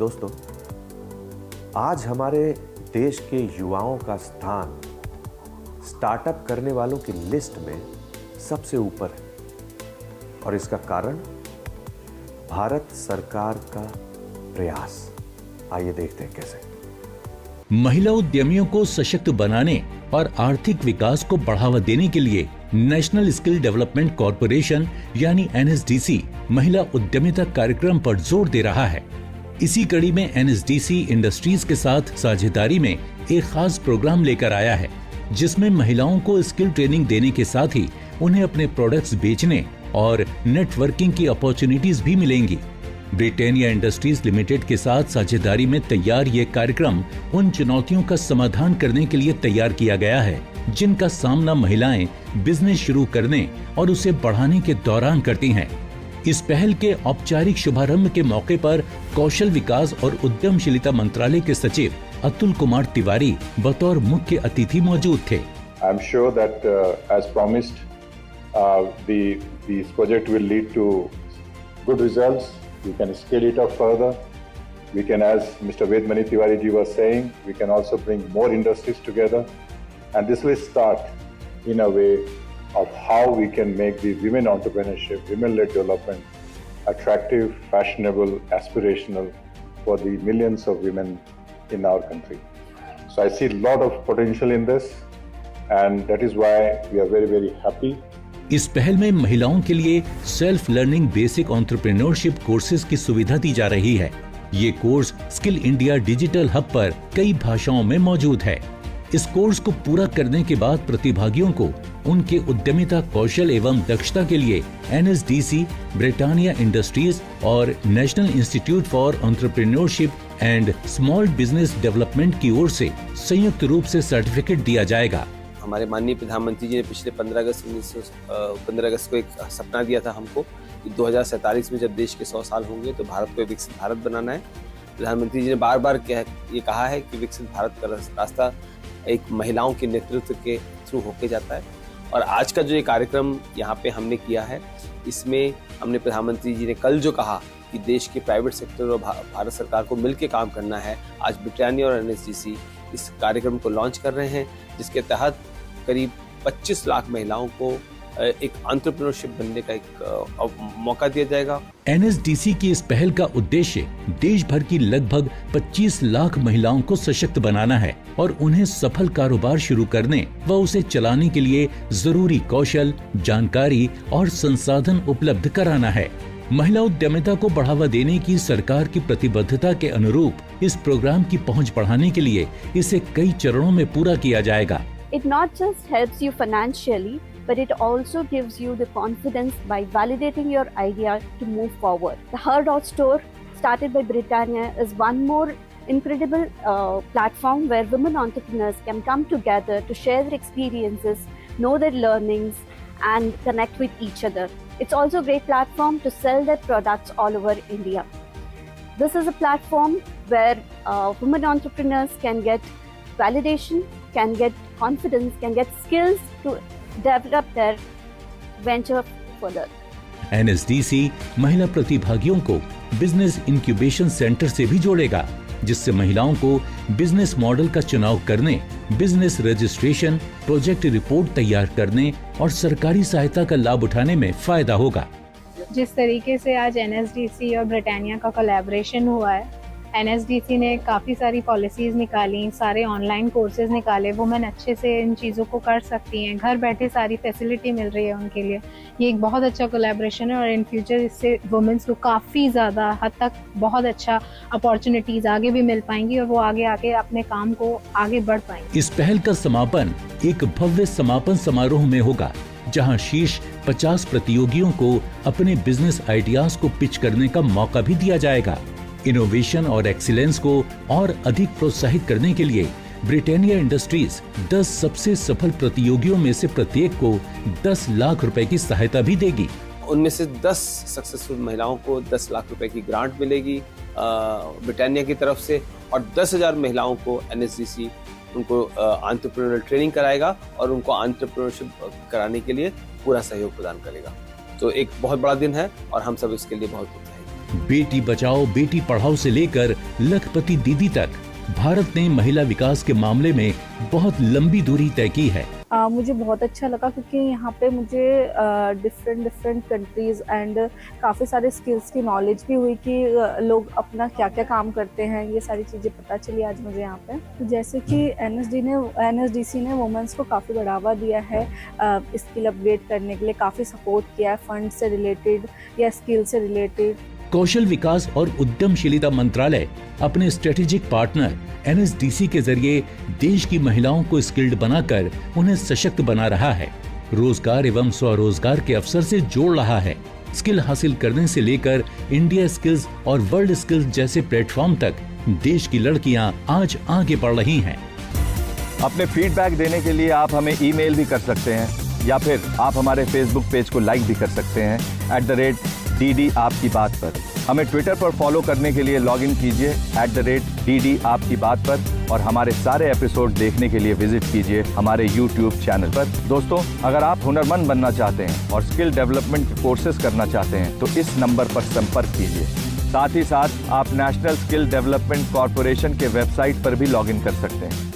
दोस्तों, आज हमारे देश के युवाओं का स्थान स्टार्टअप करने वालों की लिस्ट में सबसे ऊपर है और इसका कारण भारत सरकार का प्रयास। आइए देखते हैं कैसे। महिला उद्यमियों को सशक्त बनाने और आर्थिक विकास को बढ़ावा देने के लिए नेशनल स्किल डेवलपमेंट कॉरपोरेशन यानी NSDC महिला उद्यमिता कार्यक्रम पर जोर दे रहा है। इसी कड़ी में NSDC इंडस्ट्रीज के साथ साझेदारी में एक खास प्रोग्राम लेकर आया है, जिसमें महिलाओं को स्किल ट्रेनिंग देने के साथ ही उन्हें अपने प्रोडक्ट्स बेचने और नेटवर्किंग की अपॉर्चुनिटीज भी मिलेंगी। ब्रिटानिया इंडस्ट्रीज लिमिटेड के साथ साझेदारी में तैयार ये कार्यक्रम उन चुनौतियों का समाधान करने के लिए तैयार किया गया है, जिनका सामना महिलाएं बिजनेस शुरू करने और उसे बढ़ाने के दौरान करती हैं। इस पहल के औपचारिक शुभारंभ के मौके पर कौशल विकास और उद्यमशीलता मंत्रालय के सचिव अतुल कुमार तिवारी बतौर मुख्य अतिथि मौजूद थे। I'm sure that as promised, this project will lead to good results. We can scale it up further. We can, as Mr. Vedmani Tiwari ji was saying, we can also bring more industries together. And this will start in a way of how we can make the women entrepreneurship, women-led development attractive, fashionable, aspirational for the millions of women in our country. So I see a lot of potential in this, and that is why we are very, very happy. इस पहल में महिलाओं के लिए self learning basic entrepreneurship courses की सुविधा दी जा रही है। ये course skill India digital hub पर कई भाषाओं में मौजूद है। इस कोर्स को पूरा करने के बाद प्रतिभागियों को उनके उद्यमिता कौशल एवं दक्षता के लिए NSDC, ब्रिटानिया इंडस्ट्रीज और national institute for entrepreneurship and small business development की ओर से संयुक्त रूप से सर्टिफिकेट दिया जाएगा। हमारे माननीय प्रधानमंत्री जी ने पिछले 15 अगस्त को एक सपना दिया था हमको कि 2047 में जब देश के 100 साल होंगे तो भारत को विकसित भारत बनाना है। प्रधानमंत्री जी ने बार बार ये कहा है कि विकसित भारत का रास्ता एक महिलाओं के नेतृत्व के थ्रू होके जाता है। और आज का जो ये कार्यक्रम यहाँ पे हमने किया है, इसमें हमने प्रधानमंत्री जी ने कल जो कहा कि देश के प्राइवेट सेक्टर और भारत सरकार को मिलकर काम करना है, आज ब्रिटानिया और NSDC इस कार्यक्रम को लॉन्च कर रहे हैं, जिसके तहत करीब 25 लाख महिलाओं को एक एंटरप्रेन्योरशिप बनने का एक मौका दिया जाएगा। NSDC की इस पहल का उद्देश्य देश भर की लगभग 25 लाख महिलाओं को सशक्त बनाना है और उन्हें सफल कारोबार शुरू करने व उसे चलाने के लिए जरूरी कौशल, जानकारी और संसाधन उपलब्ध कराना है। महिला उद्यमिता को बढ़ावा देने की सरकार की प्रतिबद्धता के अनुरूप इस प्रोग्राम की पहुंच बढ़ाने के लिए इसे कई चरणों में पूरा किया जाएगा। It not just helps you financially, but it also gives you the confidence by validating your idea to move forward. The Her.Store, started by Britannia, is one more incredible platform where women entrepreneurs can come together to share their experiences, know their learnings, and connect with each other. It's also a great platform to sell their products all over India. This is a platform where women entrepreneurs can get validation, can get confidence, can get skills to develop their venture further. NSDC महिला प्रतिभागियों को business incubation centre से भी जोड़ेगा, जिससे महिलाओं को business model का चुनाव करने, बिजनेस रजिस्ट्रेशन, प्रोजेक्ट रिपोर्ट तैयार करने और सरकारी सहायता का लाभ उठाने में फायदा होगा। जिस तरीके से आज NSDC और ब्रिटानिया का कोलैबोरेशन हुआ है, NSDC ने काफ़ी सारी पॉलिसीज़ निकाली, सारे ऑनलाइन कोर्सेज निकाले, वुमेन अच्छे से इन चीज़ों को कर सकती हैं, घर बैठे सारी फैसिलिटी मिल रही है उनके लिए। ये एक बहुत अच्छा कोलैबोरेशन है और इन फ्यूचर इससे वुमेन्स को काफ़ी ज़्यादा हद तक बहुत अच्छा अपॉर्चुनिटीज़ आगे भी मिल पाएंगी और वो आगे आके अपने काम को आगे बढ़ पाएंगी। इस पहल का समापन एक भव्य समापन समारोह में होगा, जहां शीर्ष 50 प्रतियोगियों को अपने बिजनेस आइडियाज को पिच करने का मौका भी दिया जाएगा। इनोवेशन और एक्सीलेंस को और अधिक प्रोत्साहित करने के लिए ब्रिटानिया इंडस्ट्रीज 10 सबसे सफल प्रतियोगियों में से प्रत्येक को 10 लाख रुपए की सहायता भी देगी। उनमें से 10 सक्सेसफुल महिलाओं को 10 लाख रुपए की ग्रांट मिलेगी ब्रिटानिया की तरफ से, और 10,000 महिलाओं को NSDC उनको एंटरप्रेन्योरियल ट्रेनिंग कराएगा और उनको एंटरप्रेन्योरशिप कराने के लिए पूरा सहयोग प्रदान करेगा। तो एक बहुत बड़ा दिन है और हम सब इसके लिए बहुत उत्साहित हैं। बेटी बचाओ बेटी पढ़ाओ से लेकर लखपति दीदी तक भारत ने महिला विकास के मामले में बहुत लंबी दूरी तय की है। मुझे बहुत अच्छा लगा क्योंकि यहाँ पे मुझे डिफरेंट कंट्रीज एंड काफ़ी सारे स्किल्स की नॉलेज भी हुई कि लोग अपना क्या क्या काम करते हैं, ये सारी चीज़ें पता चली आज मुझे यहाँ पे। तो जैसे कि एनएसडीसी ने वुमेन्स को काफ़ी बढ़ावा दिया है, स्किल अपग्रेड करने के लिए काफ़ी सपोर्ट किया है, फंड से रिलेटेड या स्किल से रिलेटेड। कौशल विकास और उद्यमशीलता मंत्रालय अपने स्ट्रेटेजिक पार्टनर एनएसडीसी के जरिए देश की महिलाओं को स्किल्ड बनाकर उन्हें सशक्त बना रहा है, रोजगार एवं स्वरोजगार के अवसर से जोड़ रहा है। स्किल हासिल करने से लेकर इंडिया स्किल्स और वर्ल्ड स्किल्स जैसे प्लेटफॉर्म तक देश की लड़कियां आज आगे बढ़ रही हैं। अपने फीडबैक देने के लिए आप हमें ईमेल भी कर सकते हैं या फिर आप हमारे फेसबुक पेज को लाइक भी कर सकते हैं @DD आपकी बात पर। हमें ट्विटर पर फॉलो करने के लिए लॉग इन कीजिए @DD आपकी बात पर और हमारे सारे एपिसोड देखने के लिए विजिट कीजिए हमारे YouTube चैनल पर। दोस्तों, अगर आप हुनरमंद बनना चाहते हैं और स्किल डेवलपमेंट के कोर्सेज करना चाहते हैं तो इस नंबर पर संपर्क कीजिए। साथ ही साथ आप नेशनल स्किल डेवलपमेंट कॉर्पोरेशन के वेबसाइट पर भी लॉग इन कर सकते हैं।